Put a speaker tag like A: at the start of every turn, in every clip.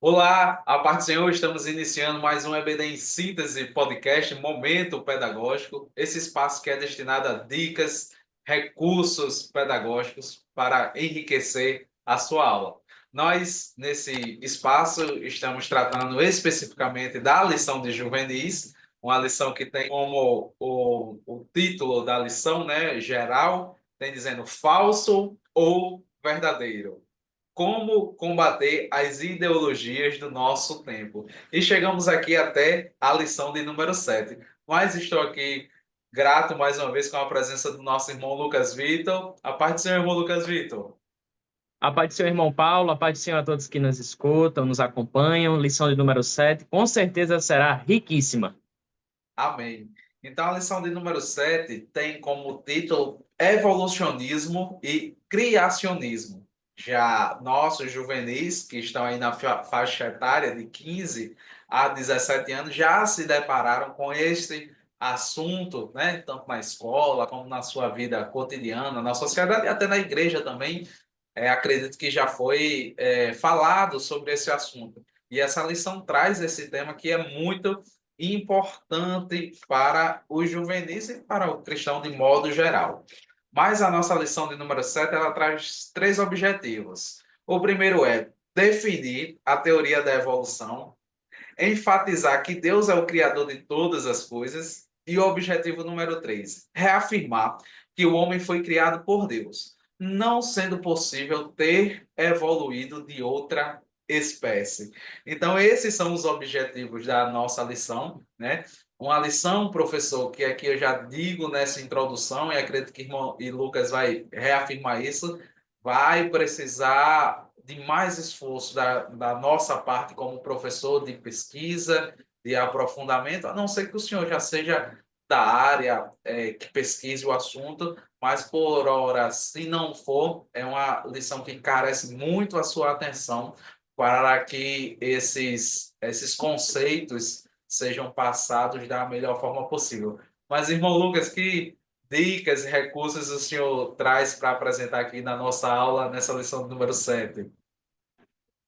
A: Olá, a paz do Senhor, estamos iniciando mais um EBD em Síntese podcast, Momento Pedagógico, esse espaço que é destinado a dicas, recursos pedagógicos para enriquecer a sua aula. Nós, nesse espaço, estamos tratando especificamente da lição de juvenis, uma lição que tem como o título da lição, né, geral, tem dizendo falso ou verdadeiro. Como combater as ideologias do nosso tempo. E chegamos aqui até a lição de número 7. Mas estou aqui grato mais uma vez com a presença do nosso irmão Lucas Vitor. A paz do Senhor, irmão Lucas Vitor.
B: A paz do seu irmão Paulo, a paz do Senhor a todos que nos escutam, nos acompanham. Lição de número 7, com certeza será riquíssima.
A: Amém. Então, a lição de número 7 tem como título Evolucionismo e Criacionismo. Já nossos juvenis, que estão aí na faixa etária de 15 a 17 anos, já se depararam com este assunto, né? Tanto na escola como na sua vida cotidiana, na sociedade e até na igreja também. Acredito que já foi falado sobre esse assunto. E essa lição traz esse tema que é muito importante para os juvenis e para o cristão de modo geral. Mas a nossa lição de número 7 ela traz três objetivos. O primeiro é definir a teoria da evolução, enfatizar que Deus é o criador de todas as coisas, e o objetivo número 3, reafirmar que o homem foi criado por Deus, não sendo possível ter evoluído de outra espécie. Então, esses são os objetivos da nossa lição, né? Uma lição, professor, que aqui eu já digo nessa introdução, e acredito que irmão e Lucas vai reafirmar isso, vai precisar de mais esforço da nossa parte como professor de pesquisa, de aprofundamento, a não ser que o senhor já seja da área que pesquise o assunto, mas por hora, se não for, é uma lição que carece muito a sua atenção para que esses conceitos sejam passados da melhor forma possível. Mas, irmão Lucas, que dicas e recursos o senhor traz para apresentar aqui na nossa aula, nessa lição número 7?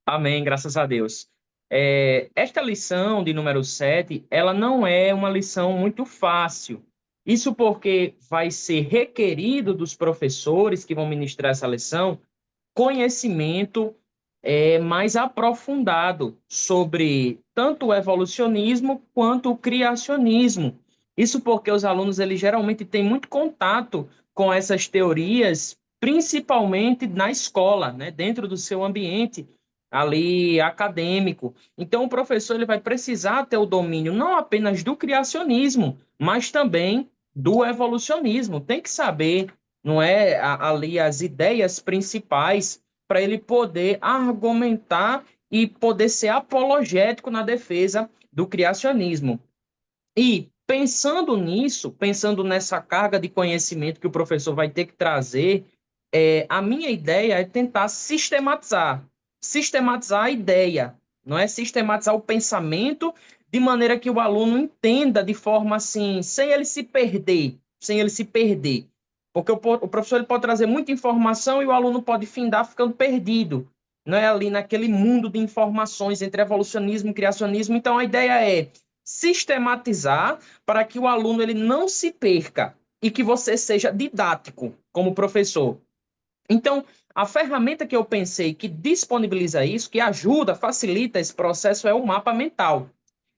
B: Amém, graças a Deus. Esta lição de número 7, ela não é uma lição muito fácil. Isso porque vai ser requerido dos professores que vão ministrar essa lição conhecimento mais aprofundado sobre tanto o evolucionismo quanto o criacionismo. Isso porque os alunos eles geralmente têm muito contato com essas teorias, principalmente na escola, né, dentro do seu ambiente ali acadêmico. Então o professor ele vai precisar ter o domínio não apenas do criacionismo, mas também do evolucionismo. Tem que saber, não é, ali as ideias principais para ele poder argumentar e poder ser apologético na defesa do criacionismo. E pensando nisso, pensando nessa carga de conhecimento que o professor vai ter que trazer, a minha ideia é tentar sistematizar a ideia, não é sistematizar o pensamento de maneira que o aluno entenda de forma assim, sem ele se perder. Porque o professor ele pode trazer muita informação e o aluno pode findar ficando perdido, não é ali naquele mundo de informações entre evolucionismo e criacionismo. Então a ideia é sistematizar para que o aluno ele não se perca e que você seja didático como professor. Então, a ferramenta que eu pensei que disponibiliza isso, que ajuda, facilita esse processo, é o mapa mental.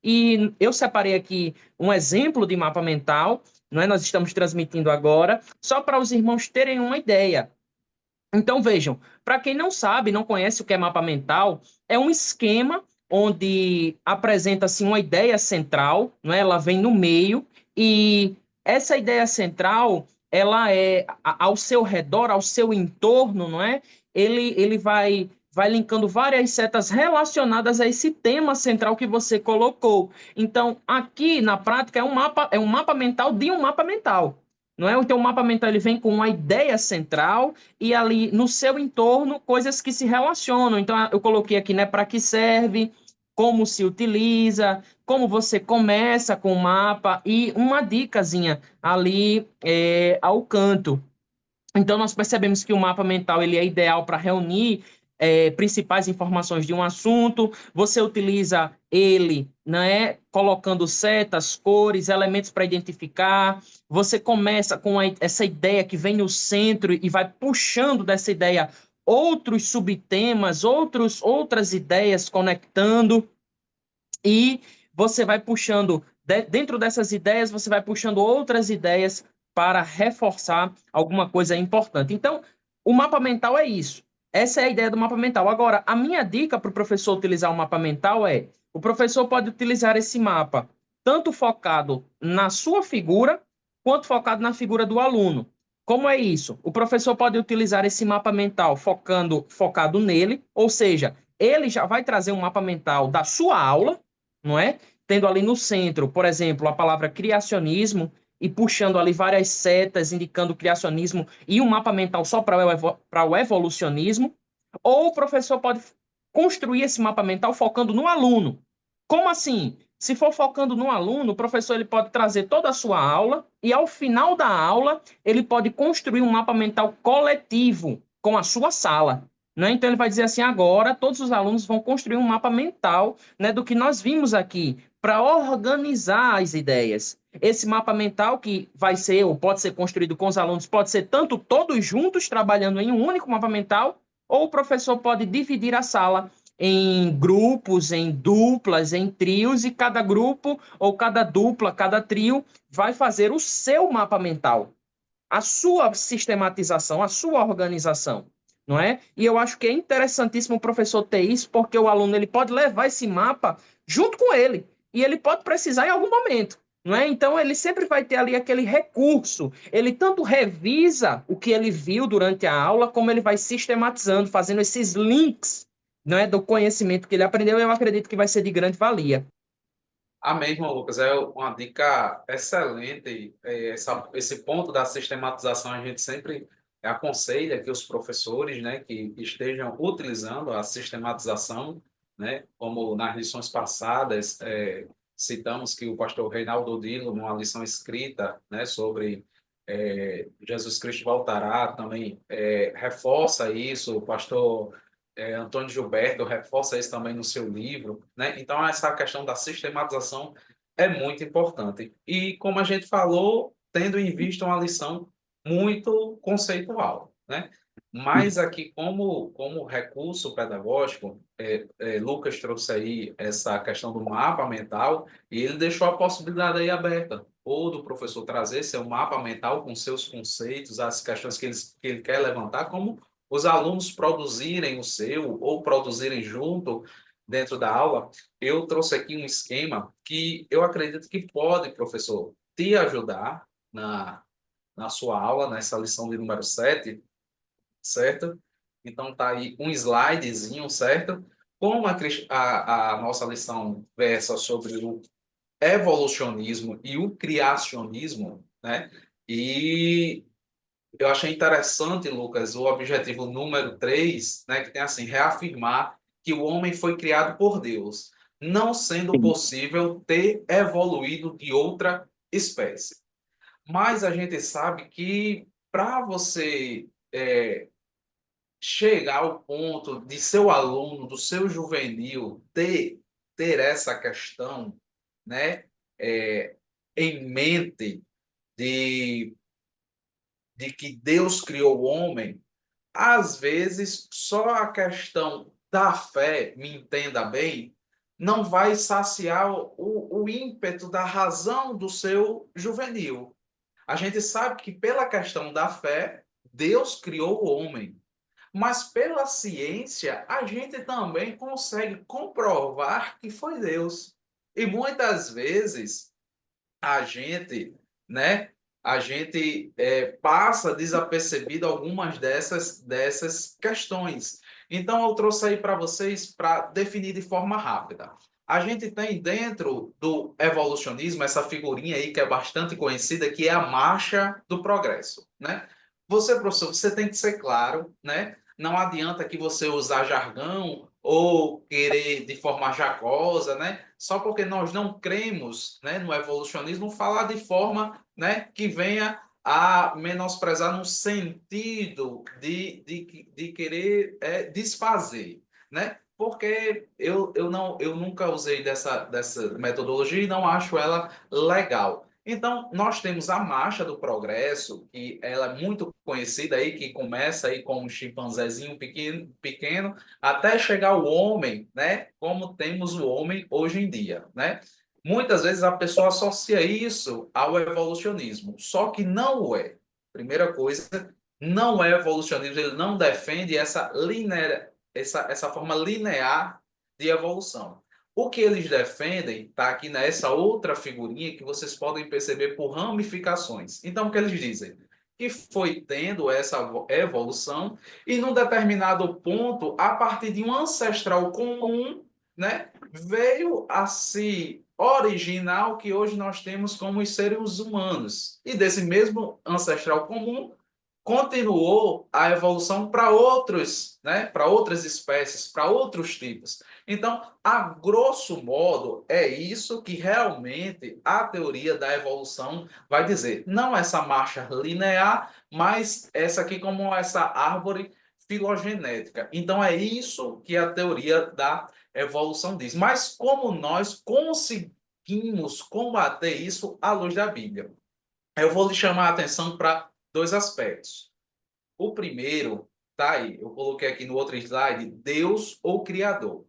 B: E eu separei aqui um exemplo de mapa mental, não é? Nós estamos transmitindo agora, só para os irmãos terem uma ideia. Então, vejam, para quem não sabe, não conhece o que é mapa mental, é um esquema onde apresenta-se uma ideia central, não é? Ela vem no meio, e essa ideia central, ela é ao seu redor, ao seu entorno, não é? Ele vai linkando várias setas relacionadas a esse tema central que você colocou. Então, aqui na prática é um mapa mental de um mapa mental. Não é? Então, o mapa mental ele vem com uma ideia central e ali no seu entorno coisas que se relacionam. Então, eu coloquei aqui, né, para que serve, como se utiliza, como você começa com o mapa e uma dicasinha ali ao canto. Então, nós percebemos que o mapa mental ele é ideal para reunir principais informações de um assunto, você utiliza ele, né, colocando setas, cores, elementos para identificar, você começa com essa ideia que vem no centro e vai puxando dessa ideia outros subtemas, outras ideias conectando, e você vai puxando, dentro dessas ideias, você vai puxando outras ideias para reforçar alguma coisa importante. Então, o mapa mental é isso. Essa é a ideia do mapa mental. Agora, a minha dica para o professor utilizar o mapa mental é: o professor pode utilizar esse mapa tanto focado na sua figura, quanto focado na figura do aluno. Como é isso? O professor pode utilizar esse mapa mental focado nele, ou seja, ele já vai trazer um mapa mental da sua aula, não é? Tendo ali no centro, por exemplo, a palavra criacionismo e puxando ali várias setas indicando criacionismo e um mapa mental só para o evolucionismo, ou o professor pode construir esse mapa mental focando no aluno. Como assim? Se for focando no aluno, o professor ele pode trazer toda a sua aula e ao final da aula ele pode construir um mapa mental coletivo com a sua sala. Né? Então ele vai dizer assim: agora todos os alunos vão construir um mapa mental, né, do que nós vimos aqui, para organizar as ideias. Esse mapa mental que vai ser ou pode ser construído com os alunos, pode ser tanto todos juntos trabalhando em um único mapa mental, ou o professor pode dividir a sala em grupos, em duplas, em trios, e cada grupo ou cada dupla, cada trio vai fazer o seu mapa mental, a sua sistematização, a sua organização, não é? E eu acho que é interessantíssimo o professor ter isso, porque o aluno ele pode levar esse mapa junto com ele, e ele pode precisar em algum momento. Não é? Então, ele sempre vai ter ali aquele recurso. Ele tanto revisa o que ele viu durante a aula, como ele vai sistematizando, fazendo esses links, não é, do conhecimento que ele aprendeu. Eu acredito que vai ser de grande valia.
A: A mesma, Lucas, é uma dica excelente. Esse ponto da sistematização a gente sempre aconselha que os professores, né, que estejam utilizando a sistematização, né, como nas lições passadas, citamos que o pastor Reinaldo Dilo, numa lição escrita, né, sobre Jesus Cristo voltará, também reforça isso, o pastor Antônio Gilberto reforça isso também no seu livro, né? Então, essa questão da sistematização é muito importante. E, como a gente falou, tendo em vista uma lição muito conceitual, né? Mas aqui, como recurso pedagógico, Lucas trouxe aí essa questão do mapa mental e ele deixou a possibilidade aí aberta, ou do professor trazer seu mapa mental com seus conceitos, as questões que ele quer levantar, como os alunos produzirem o seu ou produzirem junto dentro da aula. Eu trouxe aqui um esquema que eu acredito que pode, professor, te ajudar na sua aula, nessa lição de número 7, certo? Então, tá aí um slidezinho, certo? Como a nossa lição versa sobre o evolucionismo e o criacionismo, né? E eu achei interessante, Lucas, o objetivo número 3, né, que tem assim, reafirmar que o homem foi criado por Deus, não sendo
B: Sim.
A: possível ter evoluído de outra espécie. Mas a gente sabe que para você chegar ao ponto de seu aluno, do seu juvenil, ter essa questão, né, é, em mente de que Deus criou o homem, às vezes só a questão da fé, me entenda bem, não vai saciar o ímpeto da razão do seu juvenil. A gente sabe que pela questão da fé, Deus criou o homem. Mas pela ciência, a gente também consegue comprovar que foi Deus. E muitas vezes a gente, né, a gente passa desapercebido algumas dessas questões. Então, eu trouxe aí para vocês para definir de forma rápida. A gente tem dentro do evolucionismo essa figurinha aí que é bastante conhecida, que é a marcha do progresso, né? Você, professor, você tem que ser claro, né? Não adianta que você usar jargão ou querer de forma jacosa, né? Só porque nós não cremos, né, no evolucionismo, falar de forma, né, que venha a menosprezar no sentido de querer desfazer, né? Porque eu nunca usei dessa metodologia e não acho ela legal. Então, nós temos a marcha do progresso, que ela é muito conhecida aí, que começa aí com um chimpanzézinho pequeno, até chegar ao homem, né? Como temos o homem hoje em dia, né? Muitas vezes a pessoa associa isso ao evolucionismo, só que não o é. Primeira coisa, não é evolucionismo, ele não defende essa forma linear de evolução. O que eles defendem está aqui nessa outra figurinha que vocês podem perceber por ramificações. Então, o que eles dizem? Que foi tendo essa evolução e, num determinado ponto, a partir de um ancestral comum, né, veio a se originar o que hoje nós temos como os seres humanos. E desse mesmo ancestral comum, continuou a evolução para outros, né, para outras espécies, para outros tipos. Então, a grosso modo, é isso que realmente a teoria da evolução vai dizer. Não essa marcha linear, mas essa aqui como essa árvore filogenética. Então, é isso que a teoria da evolução diz. Mas como nós conseguimos combater isso à luz da Bíblia? Eu vou lhe chamar a atenção para dois aspectos. O primeiro, tá aí, eu coloquei aqui no outro slide, Deus ou Criador.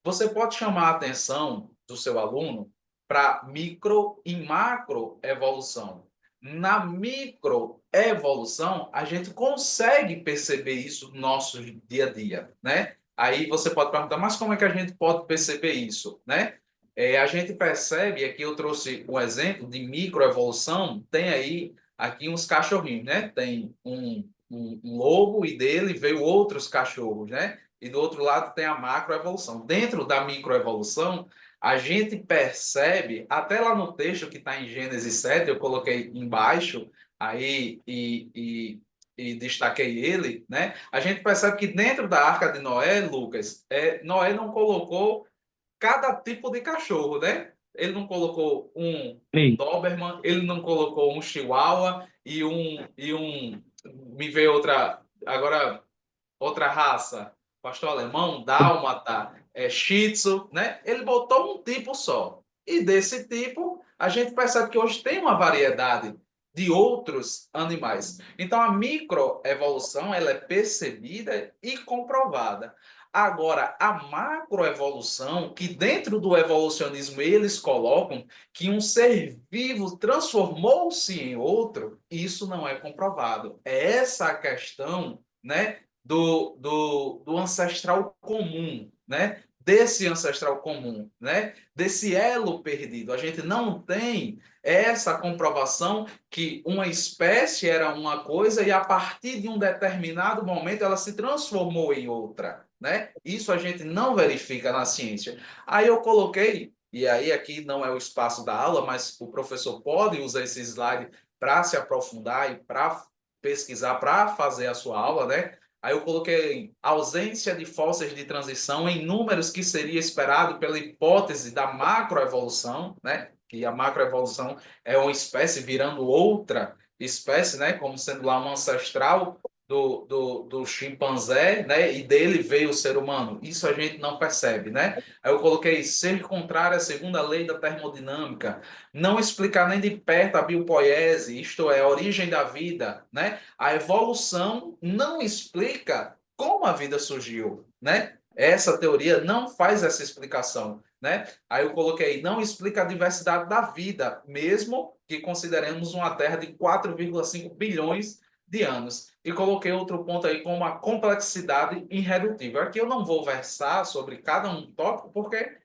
A: Você pode chamar a atenção do seu aluno para micro e macro evolução. Na microevolução, a gente consegue perceber isso no nosso dia a dia, né? Aí você pode perguntar, mas como é que a gente pode perceber isso, né? A gente percebe, aqui eu trouxe um exemplo de microevolução, tem aí aqui uns cachorrinhos, né? Tem um lobo e dele veio outros cachorros, né? E do outro lado tem a macroevolução. Dentro da microevolução, a gente percebe, até lá no texto que está em Gênesis 7, eu coloquei embaixo aí e destaquei ele, né? A gente percebe que dentro da Arca de Noé, Lucas, Noé não colocou cada tipo de cachorro, né? Ele não colocou um
B: Ei,
A: Doberman, ele não colocou um Chihuahua me veio agora outra raça, pastor alemão, dálmata, shih tzu, né? Ele botou um tipo só. E desse tipo, a gente percebe que hoje tem uma variedade de outros animais. Então, a microevolução, ela é percebida e comprovada. Agora, a macroevolução, que dentro do evolucionismo eles colocam que um ser vivo transformou-se em outro, isso não é comprovado. É essa a questão, né, do ancestral comum, né? Desse ancestral comum, né? Desse elo perdido. A gente não tem essa comprovação que uma espécie era uma coisa e a partir de um determinado momento ela se transformou em outra, né? Isso a gente não verifica na ciência. Aí eu coloquei, e aí aqui não é o espaço da aula, mas o professor pode usar esse slide para se aprofundar e para pesquisar, para fazer a sua aula, né? Aí eu coloquei ausência de fósseis de transição em números que seria esperado pela hipótese da macroevolução, né? Que a macroevolução é uma espécie virando outra espécie, né? Como sendo lá um ancestral do chimpanzé, né? E dele veio o ser humano. Isso a gente não percebe, né? Aí eu coloquei ser contrário à segunda lei da termodinâmica, não explicar nem de perto a biopoiese, isto é, a origem da vida, né? A evolução não explica como a vida surgiu, né? Essa teoria não faz essa explicação, né? Aí eu coloquei, não explica a diversidade da vida, mesmo que consideremos uma Terra de 4,5 bilhões de anos. E coloquei outro ponto aí como a complexidade irredutível. Aqui eu não vou versar sobre cada um tópico, porque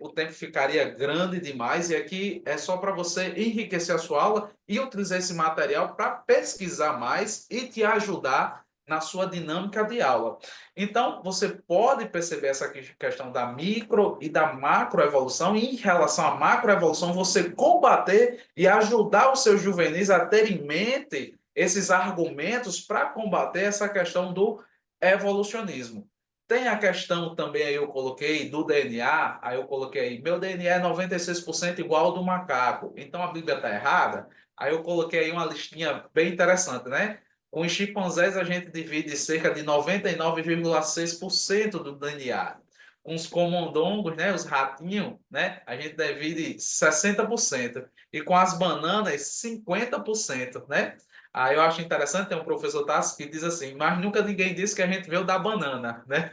A: o tempo ficaria grande demais, e aqui é só para você enriquecer a sua aula e utilizar esse material para pesquisar mais e te ajudar na sua dinâmica de aula. Então, você pode perceber essa questão da micro e da macroevolução, e em relação à macroevolução, você combater e ajudar os seus juvenis a ter em mente esses argumentos para combater essa questão do evolucionismo. Tem a questão também, aí eu coloquei, do DNA, aí eu coloquei aí, meu DNA é 96% igual ao do macaco, então a Bíblia está errada? Aí eu coloquei aí uma listinha bem interessante, né? Com os chimpanzés, a gente divide cerca de 99,6% do DNA. Com os camundongos, né, os ratinhos, né, a gente divide 60%. E com as bananas, 50%, né? Aí eu acho interessante, tem um professor Tassi que diz assim, mas nunca ninguém disse que a gente veio da banana, né?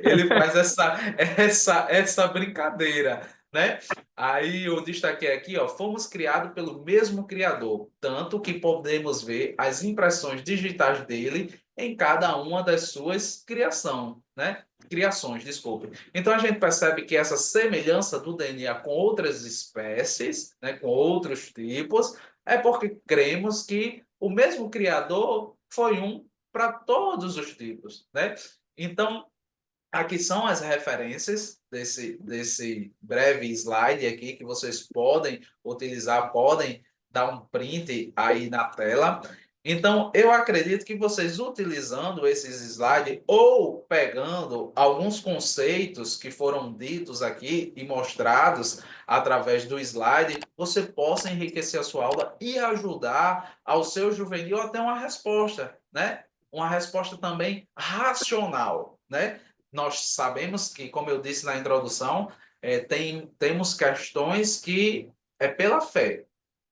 A: Ele faz essa brincadeira, né? Aí eu destaquei aqui, ó, fomos criados pelo mesmo Criador, tanto que podemos ver as impressões digitais dele em cada uma das suas criações, desculpe. Então a gente percebe que essa semelhança do DNA com outras espécies, né, com outros tipos, é porque cremos que o mesmo Criador foi um para todos os tipos, né? Então, aqui são as referências desse breve slide aqui que vocês podem utilizar, podem dar um print aí na tela. Então, eu acredito que vocês utilizando esses slides ou pegando alguns conceitos que foram ditos aqui e mostrados através do slide, você possa enriquecer a sua aula e ajudar ao seu juvenil até uma resposta, né? Uma resposta também racional, né? Nós sabemos que, como eu disse na introdução, temos questões que é pela fé,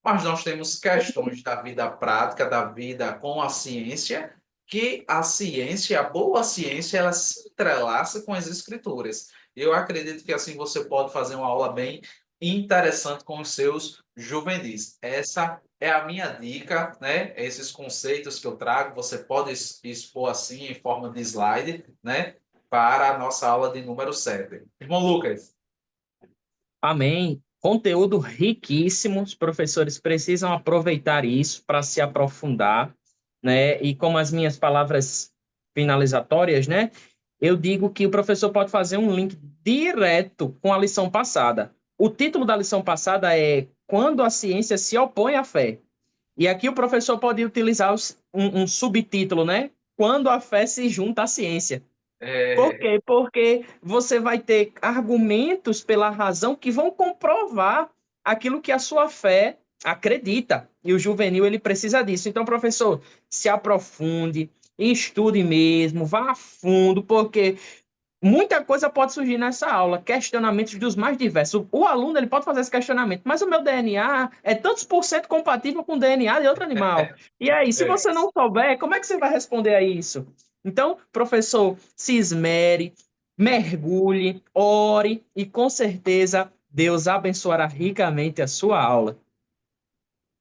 A: mas nós temos questões da vida prática, da vida com a ciência, que a ciência, a boa ciência, ela se entrelaça com as escrituras. Eu acredito que assim você pode fazer uma aula bem interessante com os seus juvenis. Essa é a minha dica, né? Esses conceitos que eu trago, você pode expor assim em forma de slide, né? Para a nossa aula de número 7. Irmão Lucas.
B: Amém. Conteúdo riquíssimo. Os professores precisam aproveitar isso para se aprofundar, né? E como as minhas palavras finalizatórias, né? Eu digo que o professor pode fazer um link direto com a lição passada. O título da lição passada é Quando a ciência se opõe à fé. E aqui o professor pode utilizar um subtítulo, né? Quando a fé se junta à ciência. Por
A: É,
B: quê? Porque você vai ter argumentos pela razão que vão comprovar aquilo que a sua fé acredita. E o juvenil, ele precisa disso. Então, professor, se aprofunde, estude mesmo, vá a fundo, porque muita coisa pode surgir nessa aula, questionamentos dos mais diversos. O aluno, ele pode fazer esse questionamento, mas o meu DNA é tantos por cento compatível com o DNA de outro animal. E aí, se
A: é,
B: você não souber, como é que você vai responder a isso? Então, professor, se esmere, mergulhe, ore e com certeza Deus abençoará ricamente a sua aula.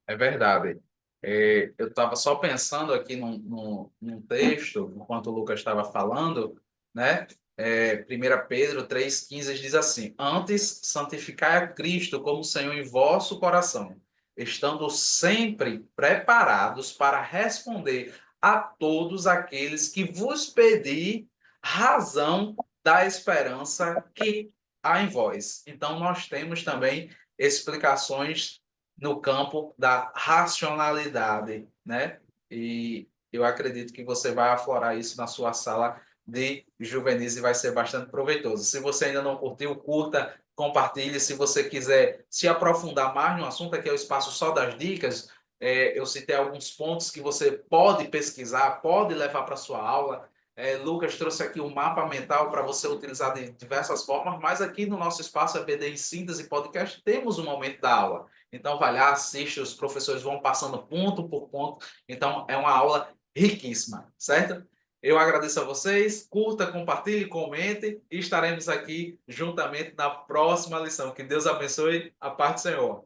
A: é verdade. Eu estava só pensando aqui num texto, enquanto o Lucas estava falando, né? 1 Pedro 3,15 diz assim: Antes santificai a Cristo como Senhor em vosso coração, estando sempre preparados para responder a todos aqueles que vos pedir razão da esperança que há em vós. Então, nós temos também explicações no campo da racionalidade, né? E eu acredito que você vai aflorar isso na sua sala de juvenis e vai ser bastante proveitoso. Se você ainda não curtiu, curta, compartilhe. Se você quiser se aprofundar mais no assunto, aqui é o espaço só das dicas. Eu citei alguns pontos que você pode pesquisar, pode levar para sua aula. Lucas trouxe aqui um mapa mental para você utilizar de diversas formas, mas aqui no nosso espaço EBD em Síntese Podcast temos um momento da aula. Então, vai lá, assiste, os professores vão passando ponto por ponto. Então, é uma aula riquíssima, certo? Eu agradeço a vocês, curta, compartilhe, comente e estaremos aqui juntamente na próxima lição. Que Deus abençoe, a paz do Senhor.